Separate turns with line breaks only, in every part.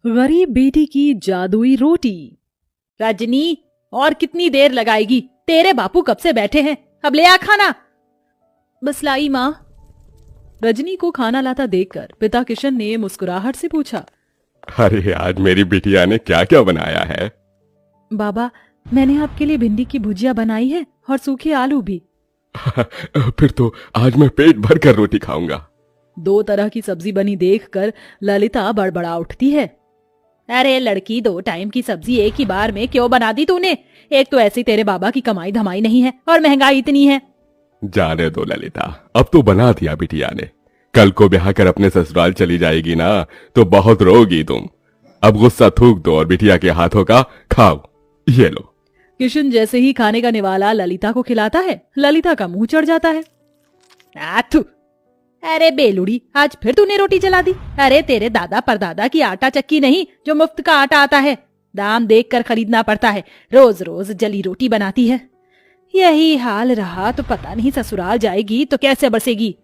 गरीब बेटी की जादुई रोटी। रजनी, और कितनी देर लगाएगी? तेरे बापू कब से बैठे हैं, अब ले आ खाना। बस लाई माँ। रजनी को खाना लाता देखकर पिता किशन ने मुस्कुराहट से पूछा,
अरे आज मेरी बिटिया ने क्या क्या बनाया है?
बाबा, मैंने आपके लिए भिंडी की भुजिया बनाई है और सूखे आलू भी।
फिर तो आज मैं पेट भर कर रोटी खाऊंगा।
2 तरह की सब्जी बनी देखकर ललिता बड़बड़ा उठती है। अरे लड़की, 2 टाइम की सब्जी एक ही बार में क्यों बना दी तूने? एक तो ऐसी तेरे बाबा की कमाई धमाई नहीं है और महंगाई इतनी है।
जाने दो ललिता, अब तो बना दिया बिटिया ने। कल को ब्याह कर अपने ससुराल चली जाएगी ना तो बहुत रोगी तुम। अब गुस्सा थूक दो और बिटिया के हाथों का खाओ, ये लो।
किशन जैसे ही खाने का निवाला ललिता को खिलाता है, ललिता का मुंह चढ़ जाता है। आथू, अरे बेलुड़ी, आज फिर तूने रोटी जला दी। अरे तेरे दादा परदादा की आटा चक्की नहीं जो मुफ्त का आटा आता है, दाम देख कर खरीदना पड़ता है। रोज रोज जली रोटी बनाती है। यही हाल रहा तो पता नहीं ससुराल जाएगी तो कैसे बरसेगी।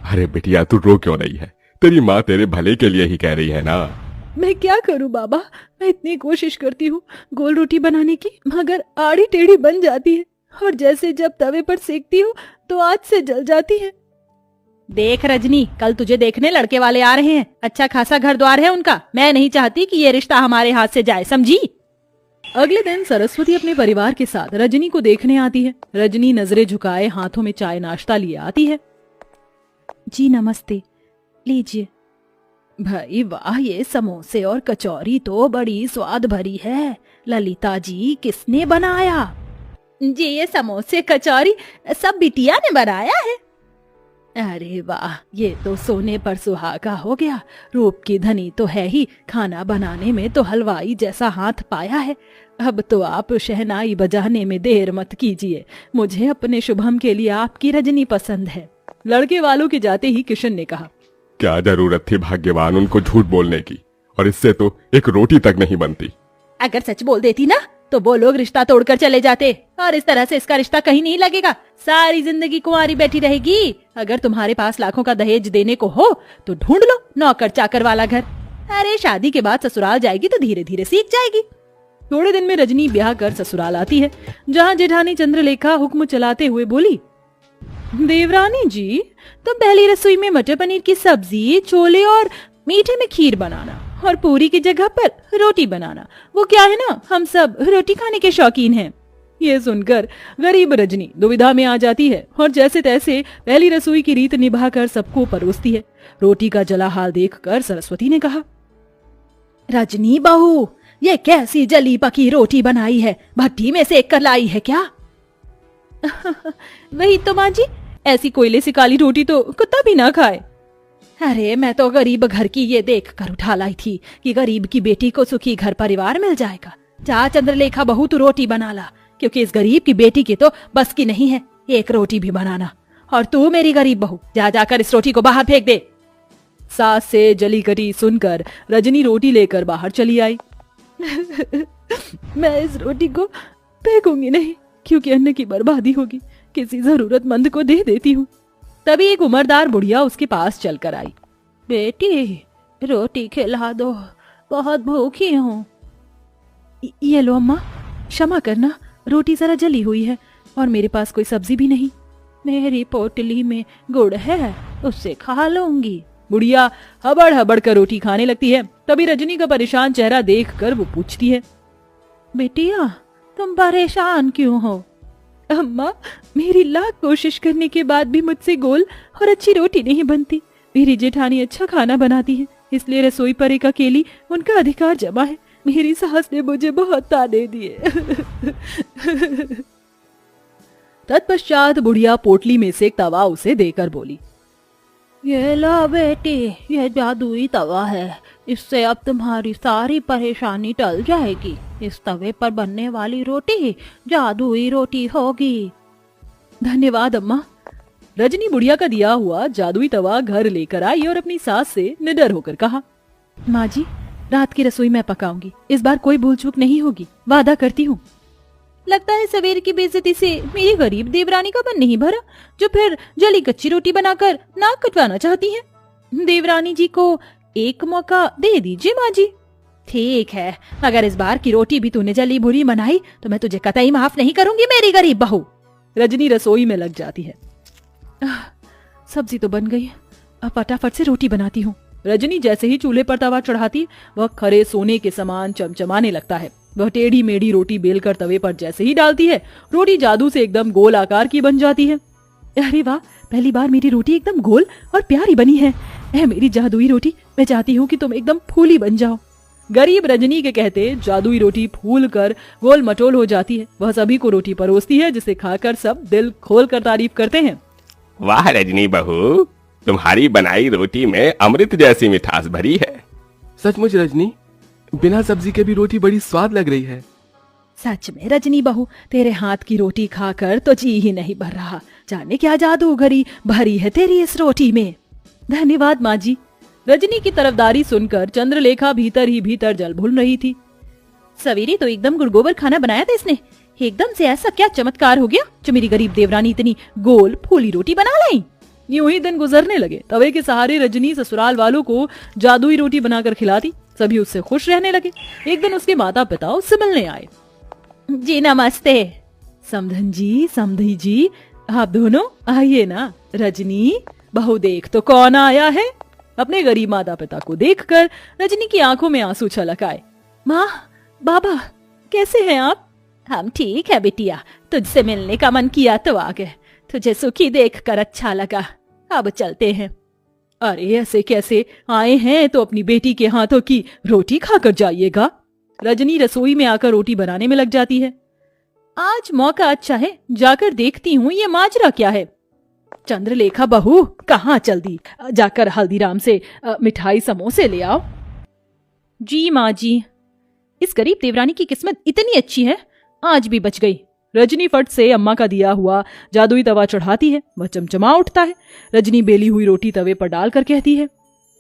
अरे बिटिया, तू रो क्यों रही है? तेरी माँ तेरे भले के लिए ही कह रही है ना।
मैं क्या करूं बाबा, मैं इतनी कोशिश करती हूँ गोल रोटी बनाने की, मगर आड़ी टेढ़ी बन जाती है और जैसे जब तवे पर सेकती हूँ तो आग से जल जाती है। देख रजनी, कल तुझे देखने लड़के वाले आ रहे हैं। अच्छा खासा घर द्वार है उनका। मैं नहीं चाहती कि ये रिश्ता हमारे हाथ से जाए, समझी? अगले दिन सरस्वती अपने परिवार के साथ रजनी को देखने आती है। रजनी नजरें झुकाए हाथों में चाय नाश्ता लिए आती है। जी नमस्ते, लीजिए। भाई वाह, ये समोसे और कचौरी तो बड़ी स्वाद भरी है। ललिता जी, किसने बनाया? जी ये समोसे कचौरी सब बिटिया ने बनाया है। अरे वाह, ये तो सोने पर सुहागा हो गया। रूप की धनी तो है ही, खाना बनाने में तो हलवाई जैसा हाथ पाया है। अब तो आप शहनाई बजाने में देर मत कीजिए। मुझे अपने शुभम के लिए आपकी रजनी पसंद है। लड़के वालों के जाते ही किशन ने कहा,
क्या जरूरत थी भाग्यवान उनको झूठ बोलने की, और इससे तो एक रोटी तक नहीं बनती।
अगर सच बोल देती ना तो वो लोग रिश्ता तोड़कर चले जाते, और इस तरह से इसका रिश्ता कहीं नहीं लगेगा। सारी जिंदगी कुंवारी बैठी रहेगी। अगर तुम्हारे पास लाखों का दहेज देने को हो तो ढूंढ लो नौकर चाकर वाला घर। अरे शादी के बाद ससुराल जाएगी तो धीरे धीरे सीख जाएगी। थोड़े दिन में रजनी ब्याह कर ससुराल आती है, जहाँ जेठानी चंद्रलेखा हुक्म चलाते हुए बोली, देवरानी जी, तो पहली रसोई में मटर पनीर की सब्जी, छोले और मीठे में खीर बनाना और पूरी की जगह पर रोटी बनाना। वो क्या है ना, हम सब रोटी खाने के शौकीन हैं। ये सुनकर गरीब रजनी दुविधा में आ जाती है और जैसे तैसे पहली रसोई की रीत निभाकर सबको परोसती है। रोटी का जला हाल देखकर सरस्वती ने कहा, रजनी बहू, ये कैसी जली पकी रोटी बनाई है? भट्टी में सेक कर लाई है क्या? वही तो माँ जी, ऐसी कोयले से काली रोटी तो कुत्ता भी ना खाए। अरे मैं तो गरीब घर की ये देख कर उठा लाई थी कि गरीब की बेटी को सुखी घर परिवार मिल जाएगा। जा चंद्रलेखा बहू, तू रोटी बना ला, क्योंकि इस गरीब की बेटी की तो बस की नहीं है एक रोटी भी बनाना। और तू मेरी गरीब बहू, जा जाकर इस रोटी को बाहर फेंक दे। सास से जली कटी सुनकर रजनी रोटी लेकर बाहर चली आई। मैं इस रोटी को फेंकूंगी नहीं, क्योंकि अन्न की बर्बादी होगी। किसी जरूरतमंद को दे देती हूँ। तभी एक उम्रदार बुढ़िया उसके पास चलकर आई। बेटी, रोटी खिला दो, बहुत भूखी हूँ। ये लो अम्मा, क्षमा करना, रोटी जरा जली हुई है और मेरे पास कोई सब्जी भी नहीं। मेरी पोटली में गुड़ है, उससे खा लूंगी। बुढ़िया हबड़ हबड़ कर रोटी खाने लगती है। तभी रजनी का परेशान चेहरा देखकर वो पूछती है, बेटिया तुम परेशान क्यों हो? अम्मा, मेरी लाख कोशिश करने के बाद भी मुझसे गोल और अच्छी रोटी नहीं बनती। मेरी जेठानी अच्छा खाना बनाती है, इसलिए रसोई पर एक अकेली उनका अधिकार जमा है। मेरी सास ने मुझे बहुत ताने दिए। तत्पश्चात बुढ़िया पोटली में से एक तवा उसे देकर बोली, ये लो बेटी, ये जादुई तवा है। इससे अब तुम्हारी सारी परेशानी टल जाएगी। इस तवे पर बनने वाली रोटी जादुई रोटी होगी। धन्यवाद अम्मा। रजनी बुढ़िया का दिया हुआ जादुई तवा घर लेकर आई और अपनी सास से निडर होकर कहा, माँ जी, रात की रसोई मैं पकाऊंगी। इस बार कोई भूल चूक नहीं होगी, वादा करती हूँ। लगता है सवेर की बेइज्जती से मेरी गरीब देवरानी का मन नहीं भरा, जो फिर जली कच्ची रोटी बनाकर नाक कटवाना चाहती हैं। देवरानी जी को एक मौका दे दीजिए माँ जी। ठीक है, अगर इस बार की रोटी भी तूने जली बुरी बनाई तो मैं तुझे कतई माफ नहीं करूंगी मेरी गरीब बहू। रजनी रसोई में लग जाती है। सब्जी तो बन गई, अब फटाफट से रोटी बनाती हूँ। रजनी जैसे ही चूल्हे पर तवा चढ़ाती वह खरे सोने के समान चमचमाने लगता है। वह टेढ़ी मेढ़ी रोटी बेलकर तवे पर जैसे ही डालती है, रोटी जादू से एकदम गोल आकार की बन जाती है। अरे वाह, पहली बार मेरी रोटी एकदम गोल और प्यारी बनी है। मेरी जादुई रोटी, मैं चाहती हूँ कि तुम एकदम फूली बन जाओ। गरीब रजनी के कहते जादुई रोटी फूल कर गोल मटोल हो जाती है। वह सभी को रोटी परोसती है, जिसे खाकर सब दिल खोल कर तारीफ करते हैं।
वाह रजनी बहू, तुम्हारी बनाई रोटी में अमृत जैसी मिठास भरी है। सचमुच रजनी, बिना सब्जी के भी रोटी बड़ी स्वाद लग रही है।
सच में रजनी बहू, तेरे हाथ की रोटी खाकर तो जी ही नहीं भर रहा। जाने क्या जादूगरी भरी है तेरी इस रोटी में। धन्यवाद माँ जी। रजनी की तरफदारी सुनकर चंद्रलेखा भीतर ही भीतर जल भून रही थी। सवेरे तो एकदम गुड़गोबर खाना बनाया था इसने, एकदम से ऐसा क्या चमत्कार हो गया जो मेरी गरीब देवरानी इतनी गोल फूली रोटी बना लाई। यूं ही दिन गुजरने लगे। तवे के सहारे रजनी ससुराल वालों को जादुई रोटी बनाकर खिलाती। सभी उससे खुश रहने लगे। एक दिन उसके माता पिता उससे मिलने आए। जी नमस्ते। समधन जी, समधी जी, आप दोनों आइए ना। रजनी बहू, देख तो कौन आया है। अपने गरीब माता पिता को देखकर रजनी की आंखों में आंसू छलक आए। माँ, बाबा, कैसे हैं आप? हम ठीक है बिटिया, तुझसे मिलने का मन किया तो आ गए। तुझे सुखी देखकर अच्छा लगा। अब चलते हैं। अरे ऐसे कैसे आए हैं, तो अपनी बेटी के हाथों की रोटी खाकर जाइएगा। रजनी रसोई में आकर रोटी बनाने में लग जाती है। आज मौका अच्छा है, जाकर देखती हूँ ये माजरा क्या है। चंद्रलेखा बहू, कहाँ चल दी? जाकर हल्दीराम से मिठाई समोसे ले आओ। जी माँ जी। इस गरीब देवरानी की किस्मत इतनी अच्छी है, आज भी बच गई। रजनी फट से अम्मा का दिया हुआ जादुई तवा चढ़ाती है। वह चमचमा उठता है। रजनी बेली हुई रोटी तवे पर डालकर कहती है,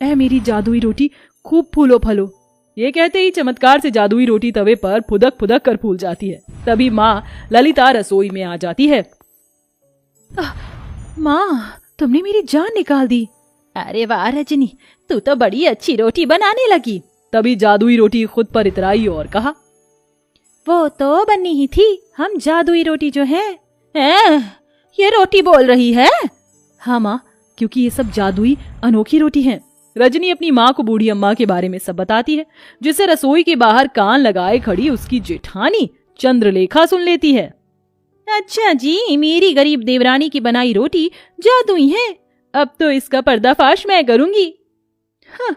ऐ मेरी जादुई रोटी, खूब फूलो फलो। ये कहते ही चमत्कार से जादुई रोटी तवे पर फुदक फुदक कर फूल जाती है। तभी माँ ललिता रसोई में आ जाती है। माँ, तुमने मेरी जान निकाल दी। अरे वाह रजनी, तू तो बड़ी अच्छी रोटी बनाने लगी। तभी जादुई रोटी खुद पर इतराई और कहा, वो तो बनी ही थी, हम जादुई रोटी जो है। ये रोटी बोल रही है? हाँ माँ, क्योंकि ये सब जादुई अनोखी रोटी है। रजनी अपनी माँ को बूढ़ी अम्मा के बारे में सब बताती है, जिसे रसोई के बाहर कान लगाए खड़ी उसकी जेठानी चंद्रलेखा सुन लेती है। अच्छा जी, मेरी गरीब देवरानी की बनाई रोटी जादुई है। अब तो इसका पर्दाफाश मैं करूंगी। हाँ।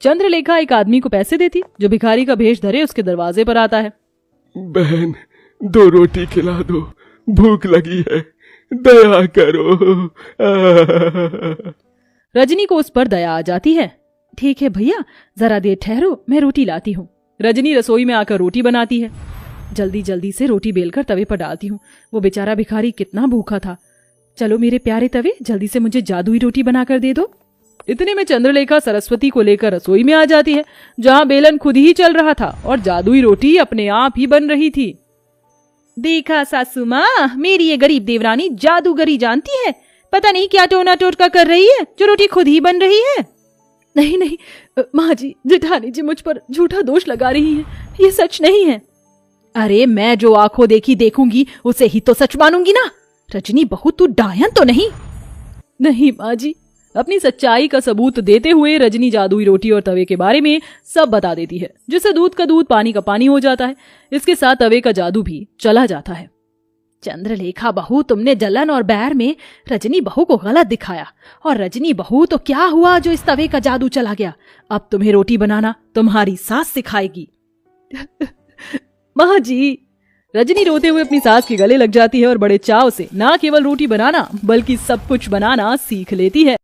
चंद्रलेखा एक आदमी को पैसे देती, जो भिखारी का भेष धरे उसके दरवाजे पर आता है।
बहन, 2 रोटी खिला दो, भूख लगी है, दया करो।
रजनी को उस पर दया आ जाती है। ठीक है भैया, जरा देर ठहरो, मैं रोटी लाती हूँ। रजनी रसोई में आकर रोटी बनाती है। जल्दी जल्दी से रोटी बेलकर तवे पर डालती हूँ। वो बेचारा भिखारी कितना भूखा था। चलो मेरे प्यारे तवे, जल्दी से मुझे जादुई रोटी बनाकर दे दो। इतने में चंद्रलेखा सरस्वती को लेकर रसोई में आ जाती है, जहाँ बेलन खुद ही चल रहा था और जादुई रोटी अपने आप ही बन रही थी। देखा सासू माँ, मेरी ये गरीब देवरानी जादूगरी जानती है। पता नहीं क्या टोना टोटका कर रही है, जो रोटी खुद ही बन रही है। नहीं नहीं माँ जी, जेठानी जी मुझ पर झूठा दोष लगा रही है, ये सच नहीं है। अरे मैं जो आंखों देखी देखूंगी उसे ही तो सच मानूंगी ना। रजनी बहू, तू डायन तो नहीं? नहीं माँ जी। अपनी सच्चाई का सबूत देते हुए रजनी जादुई रोटी और तवे के बारे में सब बता देती है, जिससे दूध का दूध पानी का पानी हो जाता है। इसके साथ तवे का जादू भी चला जाता है। चंद्रलेखा बहू, तुमने जलन और बैर में रजनी बहू को गलत दिखाया, और रजनी बहू तो क्या हुआ जो इस तवे का जादू चला गया। अब तुम्हें रोटी बनाना तुम्हारी सास सिखाएगी। माँ जी। रजनी रोते हुए अपनी सास के गले लग जाती है और बड़े चाव से ना केवल रोटी बनाना बल्कि सब कुछ बनाना सीख लेती है।